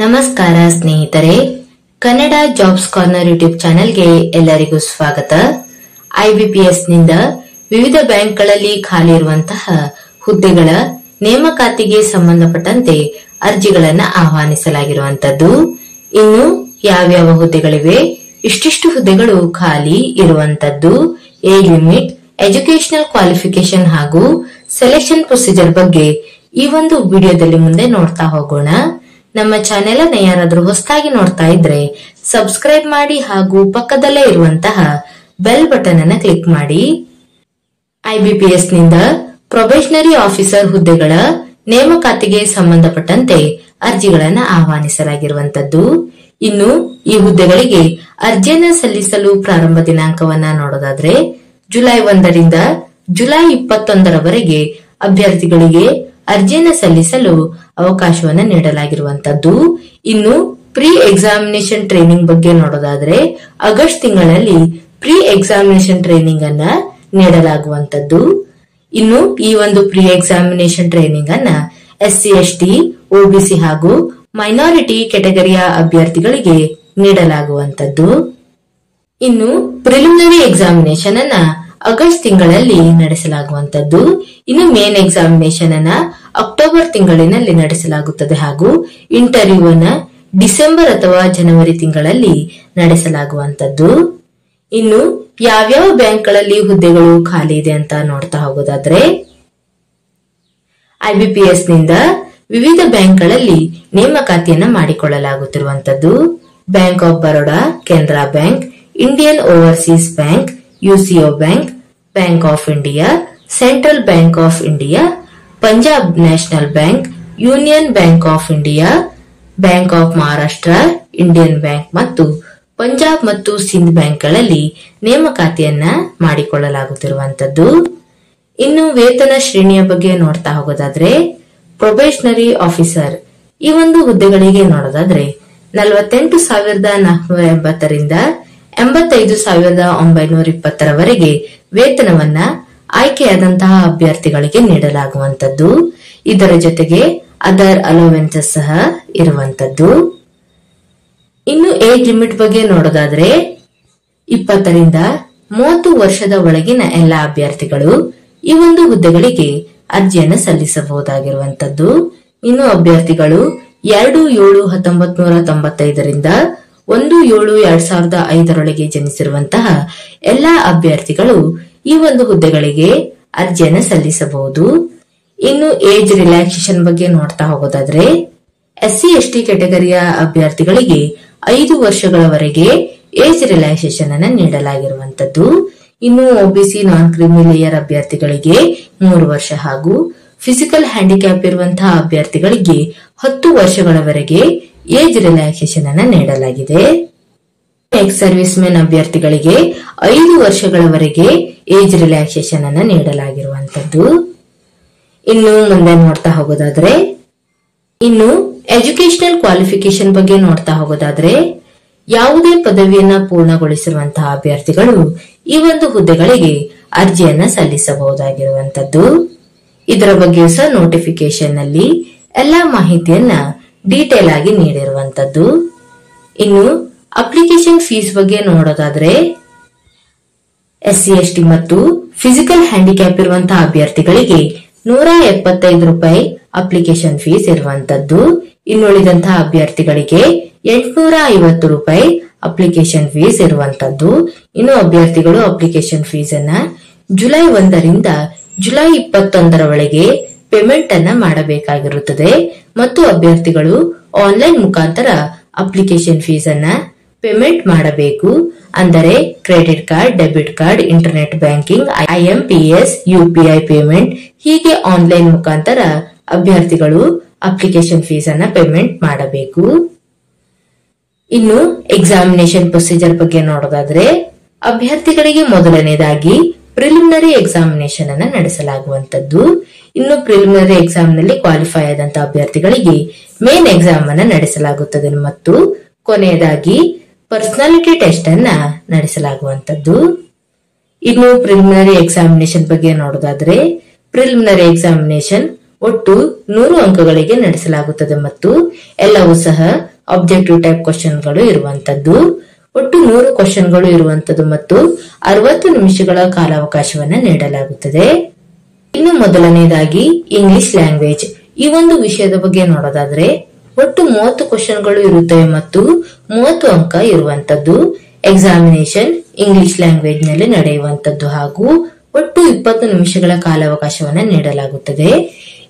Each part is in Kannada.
ನಮಸ್ಕಾರ ಸ್ನೇಹಿತರೆ, ಕನ್ನಡ ಜಾಬ್ಸ್ ಕಾರ್ನರ್ ಯೂಟ್ಯೂಬ್ ಚಾನೆಲ್ಗೆ ಎಲ್ಲರಿಗೂ ಸ್ವಾಗತ. ಐಬಿಪಿಎಸ್ ನಿಂದ ವಿವಿಧ ಬ್ಯಾಂಕ್ಗಳಲ್ಲಿ ಖಾಲಿ ಇರುವಂತಹ ಹುದ್ದೆಗಳ ನೇಮಕಾತಿಗೆ ಸಂಬಂಧಪಟ್ಟಂತೆ ಅರ್ಜಿಗಳನ್ನು ಆಹ್ವಾನಿಸಲಾಗಿರುವಂತದ್ದು. ಇನ್ನು ಯಾವ್ಯಾವ ಹುದ್ದೆಗಳಿವೆ, ಇಷ್ಟಿಷ್ಟು ಹುದ್ದೆಗಳು ಖಾಲಿ ಇರುವಂತದ್ದು, ಏಜ್ ಲಿಮಿಟ್, ಎಜುಕೇಶನಲ್ ಕ್ವಾಲಿಫಿಕೇಶನ್ ಹಾಗೂ ಸೆಲೆಕ್ಷನ್ ಪ್ರೊಸೀಜರ್ ಬಗ್ಗೆ ಈ ಒಂದು ವಿಡಿಯೋದಲ್ಲಿ ಮುಂದೆ ನೋಡ್ತಾ ಹೋಗೋಣ. ನಮ್ಮ ಚಾನೆಲ್ ಅನ್ನು ಯಾರಾದ್ರೂ ಹೊಸದಾಗಿ ನೋಡ್ತಾ ಇದ್ರೆ ಸಬ್ಸ್ಕ್ರೈಬ್ ಮಾಡಿ ಹಾಗೂ ಪಕ್ಕದಲ್ಲೇ ಇರುವಂತಹ ಬೆಲ್ ಬಟನ್ ಅನ್ನು ಕ್ಲಿಕ್ ಮಾಡಿ. ಐಬಿಪಿಎಸ್ ನಿಂದ ಪ್ರೊಬೇಷನರಿ ಆಫೀಸರ್ ಹುದ್ದೆಗಳ ನೇಮಕಾತಿಗೆ ಸಂಬಂಧಪಟ್ಟಂತೆ ಅರ್ಜಿಗಳನ್ನು ಆಹ್ವಾನಿಸಲಾಗಿರುವಂತದ್ದು. ಇನ್ನು ಈ ಹುದ್ದೆಗಳಿಗೆ ಅರ್ಜಿಯನ್ನು ಸಲ್ಲಿಸಲು ಪ್ರಾರಂಭ ದಿನಾಂಕವನ್ನ ನೋಡೋದಾದ್ರೆ ಜುಲೈ 1ರಿಂದ ಜುಲೈ 21ರವರೆಗೆ ಅಭ್ಯರ್ಥಿಗಳಿಗೆ ಅರ್ಜಿಯನ್ನು ಸಲ್ಲಿಸಲು ಅವಕಾಶವನ್ನು ನೀಡಲಾಗಿರುವಂತದ್ದು. ಇನ್ನು ಪ್ರೀ ಎಕ್ಸಾಮಿನೇಷನ್ ಟ್ರೈನಿಂಗ್ ಬಗ್ಗೆ ನೋಡೋದಾದ್ರೆ ಆಗಸ್ಟ್ ತಿಂಗಳಲ್ಲಿ ಪ್ರೀ ಎಕ್ಸಾಮಿನೇಷನ್ ಟ್ರೈನಿಂಗ್ ಅನ್ನ ನೀಡಲಾಗುವಂತದ್ದು. ಇನ್ನು ಈ ಒಂದು ಪ್ರೀ ಎಕ್ಸಾಮಿನೇಷನ್ ಟ್ರೈನಿಂಗ್ ಅನ್ನ SC ST OBC ಹಾಗೂ ಮೈನಾರಿಟಿ ಕೆಟಗರಿಯ ಅಭ್ಯರ್ಥಿಗಳಿಗೆ ನೀಡಲಾಗುವಂತದ್ದು. ಇನ್ನು ಪ್ರಿಲಿಮಿನರಿ ಎಕ್ಸಾಮಿನೇಷನ್ ಅನ್ನ ಆಗಸ್ಟ್ ತಿಂಗಳಲ್ಲಿ ನಡೆಸಲಾಗುವಂತದ್ದು. ಇನ್ನು ಮೇನ್ ಎಕ್ಸಾಮಿನೇಷನ್ ಅನ್ನ ಅಕ್ಟೋಬರ್ ತಿಂಗಳಿನಲ್ಲಿ ನಡೆಸಲಾಗುತ್ತದೆ ಹಾಗೂ ಇಂಟರ್ವ್ಯೂ ಅನ್ನ ಡಿಸೆಂಬರ್ ಅಥವಾ ಜನವರಿ ತಿಂಗಳಲ್ಲಿ ನಡೆಸಲಾಗುವಂತದ್ದು. ಇನ್ನು ಯಾವ್ಯಾವ ಬ್ಯಾಂಕ್ಗಳಲ್ಲಿ ಹುದ್ದೆಗಳು ಖಾಲಿ ಇದೆ ಅಂತ ನೋಡ್ತಾ ಹೋಗೋದಾದ್ರೆ ಐಬಿಪಿಎಸ್ ನಿಂದ ವಿವಿಧ ಬ್ಯಾಂಕ್ಗಳಲ್ಲಿ ನೇಮಕಾತಿಯನ್ನ ಮಾಡಿಕೊಳ್ಳಲಾಗುತ್ತಿರುವಂತದ್ದು. Bank of Baroda, Canara bank, Indian overseas bank, UCO bank, bank of India, central bank of India, Punjab national bank, union bank of India, bank of Maharashtra, Indian bank ಮತ್ತು ಪಂಜಾಬ್ ಮತ್ತು ಸಿಂಧ್ ಬ್ಯಾಂಕ್ಗಳಲ್ಲಿ ನೇಮಕಾತಿಯನ್ನ ಮಾಡಿಕೊಳ್ಳಲಾಗುತ್ತಿರುವಂತದ್ದು. ಇನ್ನು ವೇತನ ಶ್ರೇಣಿಯ ಬಗ್ಗೆ ನೋಡ್ತಾ ಹೋಗೋದಾದ್ರೆ ಪ್ರೊಬೇಷನರಿ ಆಫೀಸರ್ ಈ ಒಂದು ಹುದ್ದೆಗಳಿಗೆ ನೋಡೋದಾದ್ರೆ 48,480ರಿಂದ 85,920ರವರೆಗೆ ವೇತನವನ್ನ ಆಯ್ಕೆಯಾದಂತಹ ಅಭ್ಯರ್ಥಿಗಳಿಗೆ ನೀಡಲಾಗುವಂತದ್ದು. ಇದರ ಜೊತೆಗೆ ಅದರ್ ಅಲೋವೆನ್ಸಸ್ ಸಹ ಇರುವಂತದ್ದು. ಇನ್ನು ಏಜ್ ಲಿಮಿಟ್ ಬಗ್ಗೆ ನೋಡೋದಾದ್ರೆ 20ರಿಂದ 30 ವರ್ಷದ ಒಳಗಿನ ಎಲ್ಲಾ ಅಭ್ಯರ್ಥಿಗಳು ಈ ಒಂದು ಹುದ್ದೆಗಳಿಗೆ ಅರ್ಜಿಯನ್ನು ಸಲ್ಲಿಸಬಹುದಾಗಿರುವಂತದ್ದು. ಇನ್ನು ಅಭ್ಯರ್ಥಿಗಳು 2/7/1995ರಿಂದ 1/7/2005ರೊಳಗೆ ಜನಿಸಿರುವಂತಹ ಎಲ್ಲಾ ಅಭ್ಯರ್ಥಿಗಳು ಈ ಒಂದು ಹುದ್ದೆಗಳಿಗೆ ಅರ್ಜಿಯನ್ನು ಸಲ್ಲಿಸಬಹುದು. ಇನ್ನು ಏಜ್ ರಿಲ್ಯಾಕ್ಸೇಷನ್ ಬಗ್ಗೆ ನೋಡ್ತಾ ಹೋಗೋದಾದ್ರೆ SC ST ಕೆಟಗರಿಯ ಅಭ್ಯರ್ಥಿಗಳಿಗೆ 5 ವರ್ಷಗಳವರೆಗೆ ಏಜ್ ರಿಲ್ಯಾಕ್ಸೇಷನ್ ಅನ್ನು ನೀಡಲಾಗಿರುವಂತದ್ದು. ಇನ್ನು OBC ನಾನ್ ಕ್ರಿಮಿ ಲೇಯರ್ ಅಭ್ಯರ್ಥಿಗಳಿಗೆ 3 ವರ್ಷ ಹಾಗೂ ಫಿಸಿಕಲ್ ಹ್ಯಾಂಡಿಕ್ಯಾಪ್ ಇರುವಂತಹ ಅಭ್ಯರ್ಥಿಗಳಿಗೆ 10 ವರ್ಷಗಳವರೆಗೆ ಏಜ್ ರಿಲ್ಯಾಕ್ಸೇಷನ್ ಅನ್ನು ನೀಡಲಾಗಿದೆ. ಎಕ್ಸ್ ಸರ್ವಿಸ್ ಮೆನ್ ಅಭ್ಯರ್ಥಿಗಳಿಗೆ 5 ವರ್ಷಗಳವರೆಗೆ ಏಜ್ ರಿಲ್ಯಾಕ್ಸೇಷನ್ ಅನ್ನು ನೀಡಲಾಗಿರುವಂತದ್ದು. ಇನ್ನು ಮುಂದೆ ನೋಡ್ತಾ ಹೋಗೋದಾದ್ರೆ ಇನ್ನು ಎಜುಕೇಶನಲ್ ಕ್ವಾಲಿಫಿಕೇಶನ್ ಬಗ್ಗೆ ನೋಡ್ತಾ ಹೋಗೋದಾದ್ರೆ ಯಾವುದೇ ಪದವಿಯನ್ನ ಪೂರ್ಣಗೊಳಿಸಿರುವಂತಹ ಅಭ್ಯರ್ಥಿಗಳು ಈ ಒಂದು ಹುದ್ದೆಗಳಿಗೆ ಅರ್ಜಿಯನ್ನ ಸಲ್ಲಿಸಬಹುದಾಗಿರುವಂತದ್ದು. ಇದರ ಬಗ್ಗೆ ಸಹ ನೋಟಿಫಿಕೇಶನ್ ನಲ್ಲಿ ಎಲ್ಲಾ ಮಾಹಿತಿಯನ್ನ ಡೀಟೇಲ್ ಆಗಿ ನೀಡಿರುವಂತದ್ದು. ಇನ್ನು ಅಪ್ಲಿಕೇಶನ್ ಫೀಸ್ ಬಗ್ಗೆ ನೋಡೋದಾದ್ರೆ SC ST ಮತ್ತು ಫಿಸಿಕಲ್ ಹ್ಯಾಂಡಿಕ್ಯಾಪ್ ಇರುವಂತಹ ಅಭ್ಯರ್ಥಿಗಳಿಗೆ ₹175 ಅಪ್ಲಿಕೇಶನ್ ಫೀಸ್ ಇರುವಂತದ್ದು. ಇನ್ನುಳಿದಂತಹ ಅಭ್ಯರ್ಥಿಗಳಿಗೆ ₹850 ಅಪ್ಲಿಕೇಶನ್ ಫೀಸ್ ಇರುವಂತದ್ದು. ಇನ್ನು ಅಭ್ಯರ್ಥಿಗಳು ಅಪ್ಲಿಕೇಶನ್ ಫೀಸ್ ಅನ್ನ ಜುಲೈ 1ರಿಂದ ಜುಲೈ 21ರವರೆಗೆ ಪೇಮೆಂಟ್ ಅನ್ನ ಮಾಡಬೇಕಾಗಿರುತ್ತದೆ ಮತ್ತು ಅಭ್ಯರ್ಥಿಗಳು ಆನ್ಲೈನ್ ಮುಖಾಂತರ ಅಪ್ಲಿಕೇಶನ್ ಫೀಸ್ ಅನ್ನ ಪೇಮೆಂಟ್ ಮಾಡಬೇಕು. ಅಂದರೆ credit card, debit card, internet banking, IMPS, UPI payment ಹೀಗೆ ಆನ್ಲೈನ್ ಮುಖಾಂತರ ಅಭ್ಯರ್ಥಿಗಳು ಅಪ್ಲಿಕೇಶನ್ ಫೀಸ್ ಅನ್ನ ಪೇಮೆಂಟ್ ಮಾಡಬೇಕು. ಇನ್ನು ಎಕ್ಸಾಮಿನೇಷನ್ ಪ್ರೊಸೀಜರ್ ಬಗ್ಗೆ ನೋಡೋದಾದ್ರೆ ಅಭ್ಯರ್ಥಿಗಳಿಗೆ ಮೊದಲನೇದಾಗಿ ಪ್ರಿಲಿಮಿನರಿ ಎಕ್ಸಾಮಿನೇಷನ್ ಅನ್ನ ನಡೆಸಲಾಗುವಂತದ್ದು. ಇನ್ನು ಪ್ರಿಲಿಮಿನರಿ ಎಕ್ಸಾಮ್ ನಲ್ಲಿ ಕ್ವಾಲಿಫೈ ಆದಂತಹ ಅಭ್ಯರ್ಥಿಗಳಿಗೆ ಮೇನ್ ಎಕ್ಸಾಮ್ ಅನ್ನ ನಡೆಸಲಾಗುತ್ತದೆ ಮತ್ತು ಕೊನೆಯದಾಗಿ ಪರ್ಸನಾಲಿಟಿ ಟೆಸ್ಟ್ ಅನ್ನ ನಡೆಸಲಾಗುವಂತದ್ದು. ಇನ್ನು ಪ್ರಿಲಿಮಿನರಿ ಎಕ್ಸಾಮಿನೇಷನ್ ಬಗ್ಗೆ ನೋಡೋದಾದ್ರೆ ಪ್ರಿಲಿಮಿನರಿ ಎಕ್ಸಾಮಿನೇಷನ್ ಒಟ್ಟು 100 ಅಂಕಗಳಿಗೆ ನಡೆಸಲಾಗುತ್ತದೆ ಮತ್ತು ಎಲ್ಲವೂ ಸಹ ಆಬ್ಜೆಕ್ಟಿವ್ ಟೈಪ್ ಕ್ವಶನ್ಗಳು ಇರುವಂತದ್ದು. ಒಟ್ಟು 100 ಕ್ವಶನ್ಗಳು ಇರುವಂತದ್ದು ಮತ್ತು 60 ನಿಮಿಷಗಳ ಕಾಲಾವಕಾಶವನ್ನ ನೀಡಲಾಗುತ್ತದೆ. ಇನ್ನು ಮೊದಲನೇದಾಗಿ ಇಂಗ್ಲಿಷ್ ಲ್ಯಾಂಗ್ವೇಜ್. ಈ ಒಂದು ವಿಷಯದ ಬಗ್ಗೆ ನೋಡೋದಾದ್ರೆ ಒಟ್ಟು 30 ಕ್ವಶನ್ಗಳು ಇರುತ್ತವೆ ಮತ್ತು 30 ಅಂಕ ಇರುವಂತದ್ದು. ಎಕ್ಸಾಮಿನೇಷನ್ ಇಂಗ್ಲಿಷ್ ಲ್ಯಾಂಗ್ವೇಜ್ ನಲ್ಲಿ ನಡೆಯುವಂತದ್ದು ಹಾಗೂ ಒಟ್ಟು 20 ನಿಮಿಷಗಳ ಕಾಲಾವಕಾಶವನ್ನ ನೀಡಲಾಗುತ್ತದೆ.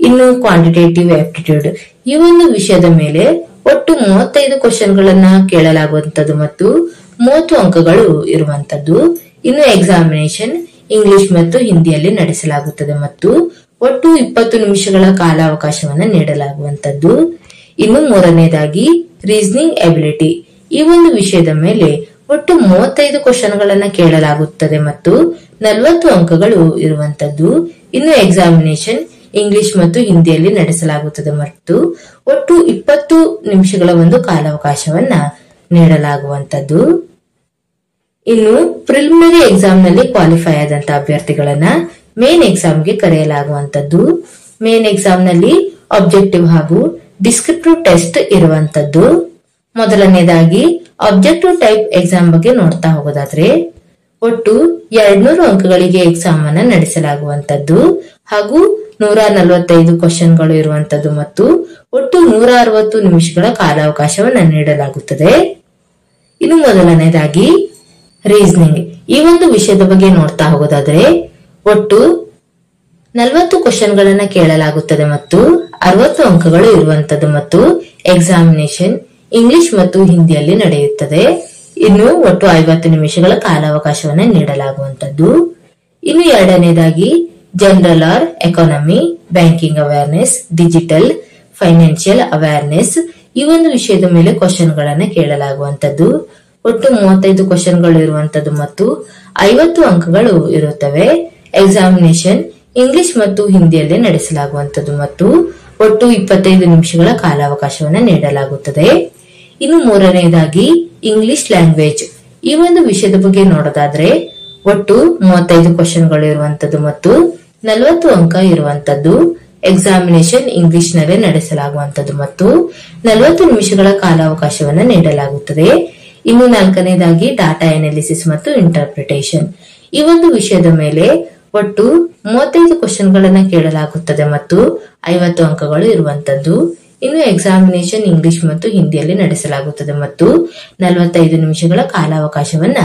ಇನ್ನು ಕ್ವಾಂಟಿಟೇಟಿವ್ ಆಪ್ಟಿಟ್ಯೂಡ್ ಈ ಒಂದು ವಿಷಯದ ಮೇಲೆ ಒಟ್ಟು 35 ಕ್ವಶನ್ಗಳನ್ನ ಕೇಳಲಾಗುವಂತದ್ದು ಮತ್ತು 30 ಅಂಕಗಳು ಇರುವಂತದ್ದು. ಇನ್ನು ಎಕ್ಸಾಮಿನೇಷನ್ ಇಂಗ್ಲಿಷ್ ಮತ್ತು ಹಿಂದಿಯಲ್ಲಿ ನಡೆಸಲಾಗುತ್ತದೆ ಮತ್ತು ಒಟ್ಟು 20 ನಿಮಿಷಗಳ ಕಾಲಾವಕಾಶವನ್ನ ನೀಡಲಾಗುವಂತದ್ದು. ಇನ್ನು ಮೂರನೇದಾಗಿ ರೀಸನಿಂಗ್ ಎಬಿಲಿಟಿ. ಈ ಒಂದು ವಿಷಯದ ಮೇಲೆ ಒಟ್ಟು 35 ಕ್ವಶನ್ಗಳನ್ನ ಕೇಳಲಾಗುತ್ತದೆ ಮತ್ತು 40 ಅಂಕಗಳು ಇರುವಂತದ್ದು. ಇನ್ನು ಎಕ್ಸಾಮಿನೇಷನ್ ಇಂಗ್ಲಿಷ್ ಮತ್ತು ಹಿಂದಿಯಲ್ಲಿ ನಡೆಸಲಾಗುತ್ತದೆ ಮತ್ತು ಒಟ್ಟು 20 ನಿಮಿಷಗಳ ಒಂದು ಕಾಲಾವಕಾಶವನ್ನ ನೀಡಲಾಗುವಂತದ್ದು. ಇನ್ನು ಪ್ರಿಲಿಮಿನರಿ ಎಕ್ಸಾಮ್ ನಲ್ಲಿ ಕ್ವಾಲಿಫೈ ಆದಂತಹ ಅಭ್ಯರ್ಥಿಗಳನ್ನ ಮೇನ್ ಎಕ್ಸಾಮ್ಗೆ ಕರೆಯಲಾಗುವಂತದ್ದು. ಮೇನ್ ಎಕ್ಸಾಮ್ ನಲ್ಲಿ ಆಬ್ಜೆಕ್ಟಿವ್ ಹಾಗೂ ಡಿಸ್ಕ್ರಿಪ್ಟಿವ್ ಟೆಸ್ಟ್ ಇರುವಂತದ್ದು. ಮೊದಲನೇದಾಗಿ ಆಬ್ಜೆಕ್ಟಿವ್ ಟೈಪ್ ಎಕ್ಸಾಮ್ ಬಗ್ಗೆ ನೋಡ್ತಾ ಹೋಗೋದಾದ್ರೆ ಒಟ್ಟು 200 ಅಂಕಗಳಿಗೆ ಎಕ್ಸಾಮ್ ಅನ್ನ ನಡೆಸಲಾಗುವಂತದ್ದು ಹಾಗೂ 145 ಕ್ವಶನ್ಗಳು ಇರುವಂತದ್ದು ಮತ್ತು ಒಟ್ಟು 160 ನಿಮಿಷಗಳ ಕಾಲಾವಕಾಶವನ್ನ ನೀಡಲಾಗುತ್ತದೆ. ಇನ್ನು ಮೊದಲನೇದಾಗಿ ರೀಸನಿಂಗ್. ಈ ಒಂದು ವಿಷಯದ ಬಗ್ಗೆ ನೋಡ್ತಾ ಹೋಗೋದಾದ್ರೆ ಒಟ್ಟು 40 ಕ್ವಶನ್ಗಳನ್ನ ಕೇಳಲಾಗುತ್ತದೆ ಮತ್ತು 60 ಅಂಕಗಳು ಇರುವಂತದ್ದು ಮತ್ತು ಎಕ್ಸಾಮಿನೇಷನ್ ಇಂಗ್ಲಿಷ್ ಮತ್ತು ಹಿಂದಿಯಲ್ಲಿ ನಡೆಯುತ್ತದೆ. ಇನ್ನು ಒಟ್ಟು 50 ನಿಮಿಷಗಳ ಕಾಲಾವಕಾಶವನ್ನ ನೀಡಲಾಗುವಂತದ್ದು. ಇನ್ನು ಎರಡನೇದಾಗಿ general or economy, banking awareness, digital, financial awareness ಈ ಒಂದು ವಿಷಯದ ಮೇಲೆ ಕ್ವಶನ್ಗಳನ್ನ ಕೇಳಲಾಗುವಂತದ್ದು. ಒಟ್ಟು 35 ಕ್ವಶನ್ಗಳು ಇರುವಂತದ್ದು ಮತ್ತು 50 ಅಂಕಗಳು ಇರುತ್ತವೆ. ಎಕ್ಸಾಮಿನೇಷನ್ ಇಂಗ್ಲಿಷ್ ಮತ್ತು ಹಿಂದಿಯಲ್ಲಿ ನಡೆಸಲಾಗುವಂತದ್ದು ಮತ್ತು ಒಟ್ಟು 25 ನಿಮಿಷಗಳ ಕಾಲಾವಕಾಶವನ್ನ ನೀಡಲಾಗುತ್ತದೆ. ಇನ್ನು ಮೂರನೇದಾಗಿ ಇಂಗ್ಲಿಷ್ ಲ್ಯಾಂಗ್ವೇಜ್. ಈ ಒಂದು ವಿಷಯದ ಬಗ್ಗೆ ನೋಡೋದಾದ್ರೆ ಒಟ್ಟು 35 ಕ್ವಶನ್ಗಳು ಇರುವಂತದ್ದು ಮತ್ತು 40 ಅಂಕ ಇರುವಂತದ್ದು. ಎಕ್ಸಾಮಿನೇಷನ್ ಇಂಗ್ಲಿಷ್ ನಲ್ಲೇ ನಡೆಸಲಾಗುವಂತದ್ದು ಮತ್ತು 40 ನಿಮಿಷಗಳ ಕಾಲಾವಕಾಶವನ್ನ ನೀಡಲಾಗುತ್ತದೆ. ಇನ್ನು ನಾಲ್ಕನೇದಾಗಿ ಡಾಟಾ ಅನಾಲಿಸಿಸ್ ಮತ್ತು ಇಂಟರ್ಪ್ರಿಟೇಷನ್. ಈ ಒಂದು ವಿಷಯದ ಮೇಲೆ ಒಟ್ಟು 35 ಕ್ವಶನ್ಗಳನ್ನ ಕೇಳಲಾಗುತ್ತದೆ ಮತ್ತು 50 ಅಂಕಗಳು ಇರುವಂತದ್ದು. ಇನ್ನು ಎಕ್ಸಾಮಿನೇಷನ್ ಇಂಗ್ಲಿಷ್ ಮತ್ತು ಹಿಂದಿಯಲ್ಲಿ ನಡೆಸಲಾಗುತ್ತದೆ ಮತ್ತು 45 ನಿಮಿಷಗಳ ಕಾಲಾವಕಾಶವನ್ನ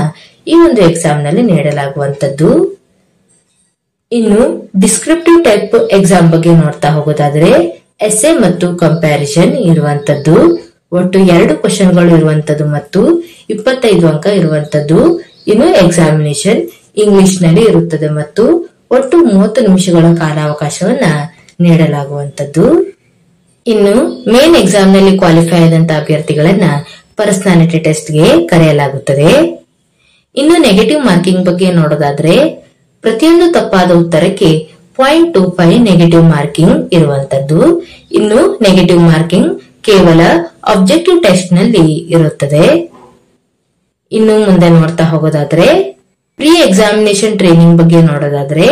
ಈ ಒಂದು ಎಕ್ಸಾಮ್ ನಲ್ಲಿ ನೀಡಲಾಗುವಂತದ್ದು. ಇನ್ನು ಡಿಸ್ಕ್ರಿಪ್ಟಿವ್ ಟೈಪ್ ಎಕ್ಸಾಮ್ ಬಗ್ಗೆ ನೋಡ್ತಾ ಹೋಗೋದಾದ್ರೆ ಎಸ್ಸೆ ಮತ್ತು ಕಂಪ್ಯಾರಿಸನ್ ಇರುವಂತದ್ದು. ಒಟ್ಟು 2 ಕ್ವಶನ್ಗಳು ಇರುವಂತದ್ದು ಮತ್ತು 25 ಅಂಕ ಇರುವಂತದ್ದು. ಇನ್ನು ಎಕ್ಸಾಮಿನೇಷನ್ ಇಂಗ್ಲಿಷ್ ನಲ್ಲಿ ಇರುತ್ತದೆ ಮತ್ತು ಒಟ್ಟು 30 ನಿಮಿಷಗಳ ಕಾಲಾವಕಾಶವನ್ನ ನೀಡಲಾಗುವಂತದ್ದು. ಇನ್ನು ಮೇನ್ ಎಕ್ಸಾಮ್ ನಲ್ಲಿ ಕ್ವಾಲಿಫೈ ಆದಂತಹ ಅಭ್ಯರ್ಥಿಗಳನ್ನ ಪರ್ಸನಾಲಿಟಿ ಟೆಸ್ಟ್ ಗೆ ಕರೆಯಲಾಗುತ್ತದೆ. ಇನ್ನು ನೆಗೆಟಿವ್ ಮಾರ್ಕಿಂಗ್ ಬಗ್ಗೆ ನೋಡೋದಾದ್ರೆ ಪ್ರತಿಯೊಂದು ತಪ್ಪಾದ ಉತ್ತರಕ್ಕೆ 0.25 ನೆಗೆಟಿವ್ ಮಾರ್ಕಿಂಗ್ ಇರುವಂತದ್ದು. ಇನ್ನು ನೆಗೆಟಿವ್ ಮಾರ್ಕಿಂಗ್ ಕೇವಲ ಆಬ್ಜೆಕ್ಟಿವ್ ಟೆಸ್ಟ್ ನಲ್ಲಿ ಇರುತ್ತದೆ. ಇನ್ನು ಮುಂದೆ ನೋಡ್ತಾ ಹೋಗೋದಾದ್ರೆ ಪ್ರೀ ಎಕ್ಸಾಮಿನೇಷನ್ ಟ್ರೈನಿಂಗ್ ಬಗ್ಗೆ ನೋಡೋದಾದ್ರೆ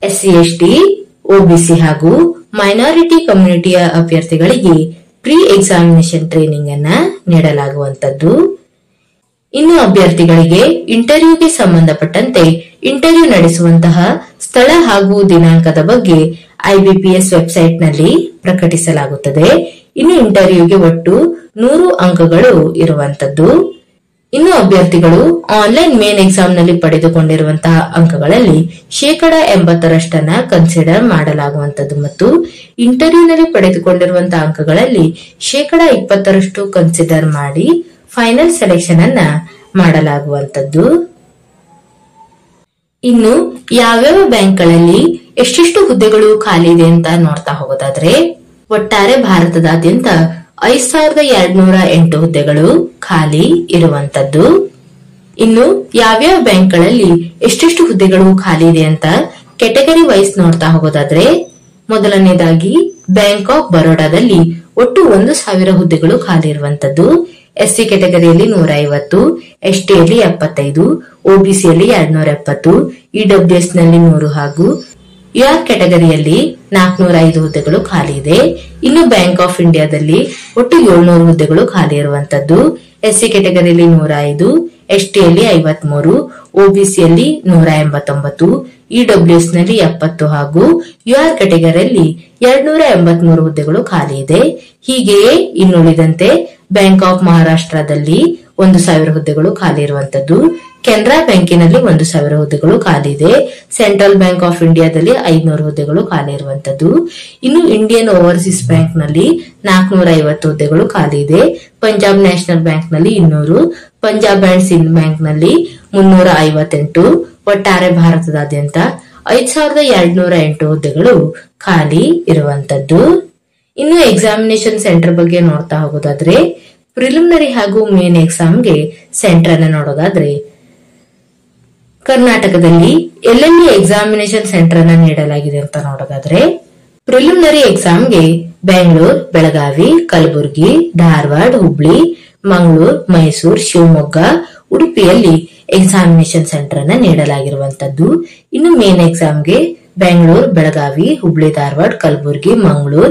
SC ST OBC ಹಾಗೂ ಮೈನಾರಿಟಿ ಕಮ್ಯುನಿಟಿಯ ಅಭ್ಯರ್ಥಿಗಳಿಗೆ ಪ್ರೀ ಎಕ್ಸಾಮಿನೇಷನ್ ಟ್ರೈನಿಂಗ್ ಅನ್ನ ನೀಡಲಾಗುವಂತದ್ದು. ಇನ್ನು ಅಭ್ಯರ್ಥಿಗಳಿಗೆ ಇಂಟರ್ವ್ಯೂಗೆ ಸಂಬಂಧಪಟ್ಟಂತೆ ಇಂಟರ್ವ್ಯೂ ನಡೆಸುವಂತಹ ಸ್ಥಳ ಹಾಗೂ ದಿನಾಂಕದ ಬಗ್ಗೆ IBPS ವೆಬ್ಸೈಟ್ ನಲ್ಲಿ ಪ್ರಕಟಿಸಲಾಗುತ್ತದೆ. ಇನ್ನು ಇಂಟರ್ವ್ಯೂಗೆ ಒಟ್ಟು 100 ಅಂಕಗಳು ಇರುವಂತದ್ದು. ಇನ್ನು ಅಭ್ಯರ್ಥಿಗಳು ಆನ್ಲೈನ್ ಮೇನ್ ಎಕ್ಸಾಮ್ ನಲ್ಲಿ ಪಡೆದುಕೊಂಡಿರುವಂತಹ ಅಂಕಗಳಲ್ಲಿ 80% ಕನ್ಸಿಡರ್ ಮಾಡಲಾಗುವಂತದ್ದು ಮತ್ತು ಇಂಟರ್ವ್ಯೂ ನಲ್ಲಿ ಪಡೆದುಕೊಂಡಿರುವಂತಹ ಅಂಕಗಳಲ್ಲಿ 20% ಕನ್ಸಿಡರ್ ಮಾಡಿ ಫೈನಲ್ ಸೆಲೆಕ್ಷನ್ ಅನ್ನ ಮಾಡಲಾಗುವಂತದ್ದು. ಇನ್ನು ಯಾವ್ಯಾವ ಬ್ಯಾಂಕ್ಗಳಲ್ಲಿ ಎಷ್ಟೆಷ್ಟು ಹುದ್ದೆಗಳು ಖಾಲಿ ಇದೆ ಅಂತ ನೋಡ್ತಾ ಹೋಗೋದಾದ್ರೆ ಒಟ್ಟಾರೆ ಭಾರತದಾದ್ಯಂತ 5208 ಹುದ್ದೆಗಳು ಖಾಲಿ ಇರುವಂತದ್ದು. ಇನ್ನು ಯಾವ್ಯಾವ ಬ್ಯಾಂಕ್ಗಳಲ್ಲಿ ಎಷ್ಟೆಷ್ಟು ಹುದ್ದೆಗಳು ಖಾಲಿ ಇದೆ ಅಂತ ಕೆಟಗರಿ ವೈಸ್ ನೋಡ್ತಾ ಹೋಗೋದಾದ್ರೆ ಮೊದಲನೇದಾಗಿ ಬ್ಯಾಂಕ್ ಆಫ್ ಬರೋಡಾದಲ್ಲಿ ಒಟ್ಟು 1000 ಹುದ್ದೆಗಳು ಖಾಲಿ ಇರುವಂತದ್ದು. SC ಕೆಟಗರಿಯಲ್ಲಿ 150, STಯಲ್ಲಿ 75, OBCಯಲ್ಲಿ 270, EWS ನಲ್ಲಿ 100 ಹಾಗೂ ಯುಆರ್ ಕ್ಯಾಟಗರಿಯಲ್ಲಿ 405 ಹುದ್ದೆಗಳು ಖಾಲಿ ಇದೆ. ಇನ್ನು ಬ್ಯಾಂಕ್ ಆಫ್ ಇಂಡಿಯಾದಲ್ಲಿ ಒಟ್ಟು 700 ಹುದ್ದೆಗಳು ಖಾಲಿ ಇರುವಂತದ್ದು. ಎಸ್ಸಿ ಕ್ಯಾಟಗರಿಯಲ್ಲಿ 105, ಎಸ್ಟಿಯಲ್ಲಿ 53, ಒಬಿಸಿಯಲ್ಲಿ 189, ಇಡಬ್ಲ್ಯೂಎಸ್ ನಲ್ಲಿ 70 ಹಾಗೂ ಯುಆರ್ ಕ್ಯಾಟಗರಿಯಲ್ಲಿ 283 ಹುದ್ದೆಗಳು ಖಾಲಿ ಇದೆ. ಹೀಗೆಯೇ ಇನ್ನುಳಿದಂತೆ ಬ್ಯಾಂಕ್ ಆಫ್ ಮಹಾರಾಷ್ಟ್ರದಲ್ಲಿ 1000 ಹುದ್ದೆಗಳು ಖಾಲಿ ಇರುವಂತದ್ದು. ಕೆನರಾ ಬ್ಯಾಂಕಿನಲ್ಲಿ 1000 ಹುದ್ದೆಗಳು ಖಾಲಿ ಇದೆ. ಸೆಂಟ್ರಲ್ ಬ್ಯಾಂಕ್ ಆಫ್ ಇಂಡಿಯಾದಲ್ಲಿ 500 ಹುದ್ದೆಗಳು ಖಾಲಿ ಇರುವಂತದ್ದು. ಇನ್ನು ಇಂಡಿಯನ್ ಓವರ್ಸೀಸ್ ಬ್ಯಾಂಕ್ ನಲ್ಲಿ 450 ಹುದ್ದೆಗಳು ಖಾಲಿ ಇದೆ. ಪಂಜಾಬ್ ನ್ಯಾಷನಲ್ ಬ್ಯಾಂಕ್ ನಲ್ಲಿ 200, ಪಂಜಾಬ್ ಅಂಡ್ ಸಿಂಧ್ ಬ್ಯಾಂಕ್ ನಲ್ಲಿ 358, ಒಟ್ಟಾರೆ ಭಾರತದಾದ್ಯಂತ 5208 ಹುದ್ದೆಗಳು ಖಾಲಿ ಇರುವಂತದ್ದು. ಇನ್ನು ಎಕ್ಸಾಮಿನೇಷನ್ ಸೆಂಟರ್ ಬಗ್ಗೆ ನೋಡ್ತಾ ಹೋಗೋದಾದ್ರೆ ಪ್ರಿಲಿಮಿನರಿ ಹಾಗೂ ಮೇನ್ ಎಕ್ಸಾಮ್ಗೆ ಸೆಂಟರ್ ಅನ್ನ ನೋಡೋದಾದ್ರೆ ಕರ್ನಾಟಕದಲ್ಲಿ ಎಲ್ಲೆಲ್ಲಿ ಎಕ್ಸಾಮಿನೇಷನ್ ಸೆಂಟರ್ ಅನ್ನ ನೀಡಲಾಗಿದೆ ಅಂತ ನೋಡೋದಾದ್ರೆ ಪ್ರಿಲಿಮಿನರಿ ಎಕ್ಸಾಮ್ಗೆ ಬೆಂಗಳೂರು, ಬೆಳಗಾವಿ, ಕಲಬುರಗಿ, ಧಾರವಾಡ, ಹುಬ್ಳಿ, ಮಂಗಳೂರು, ಮೈಸೂರು, ಶಿವಮೊಗ್ಗ, ಉಡುಪಿಯಲ್ಲಿ ಎಕ್ಸಾಮಿನೇಷನ್ ಸೆಂಟರ್ ಅನ್ನ ನೀಡಲಾಗಿರುವಂತದ್ದು. ಇನ್ನು ಮೇನ್ ಎಕ್ಸಾಮ್ಗೆ ಬೆಂಗಳೂರು, ಬೆಳಗಾವಿ, ಹುಬ್ಳಿ, ಧಾರವಾಡ, ಕಲಬುರಗಿ, ಮಂಗಳೂರು,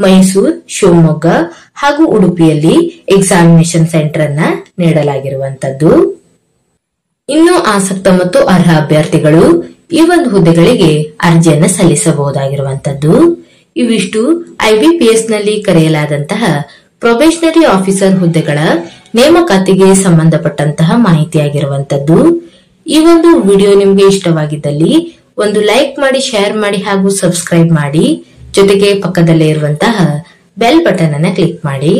ಮೈಸೂರು, ಶಿವಮೊಗ್ಗ ಹಾಗೂ ಉಡುಪಿಯಲ್ಲಿ ಎಕ್ಸಾಮಿನೇಷನ್ ಸೆಂಟರ್ ಅನ್ನ ನೀಡಲಾಗಿರುವಂತದ್ದು. ಇನ್ನು ಆಸಕ್ತ ಮತ್ತು ಅರ್ಹ ಅಭ್ಯರ್ಥಿಗಳು ಈ ಒಂದು ಹುದ್ದೆಗಳಿಗೆ ಅರ್ಜಿಯನ್ನ ಸಲ್ಲಿಸಬಹುದಾಗಿರುವಂತದ್ದು. ಇವಿಷ್ಟು ಐಬಿಪಿಎಸ್ ನಲ್ಲಿ ಕರೆಯಲಾದಂತಹ ಪ್ರೊಬೇಷನರಿ ಆಫೀಸರ್ ಹುದ್ದೆಗಳ ನೇಮಕಾತಿಗೆ ಸಂಬಂಧಪಟ್ಟಂತಹ ಮಾಹಿತಿಯಾಗಿರುವಂತದ್ದು. ಈ ಒಂದು ವಿಡಿಯೋ ನಿಮಗೆ ಇಷ್ಟವಾಗಿದ್ದಲ್ಲಿ ಒಂದು ಲೈಕ್ ಮಾಡಿ, ಶೇರ್ ಮಾಡಿ ಹಾಗೂ ಸಬ್ಸ್ಕ್ರೈಬ್ ಮಾಡಿ. ಜೊತೆಗೆ ಪಕ್ಕದಲ್ಲೇ ಇರುವಂತಹ ಬೆಲ್ ಬಟನ್ ಅನ್ನ ಕ್ಲಿಕ್ ಮಾಡಿ.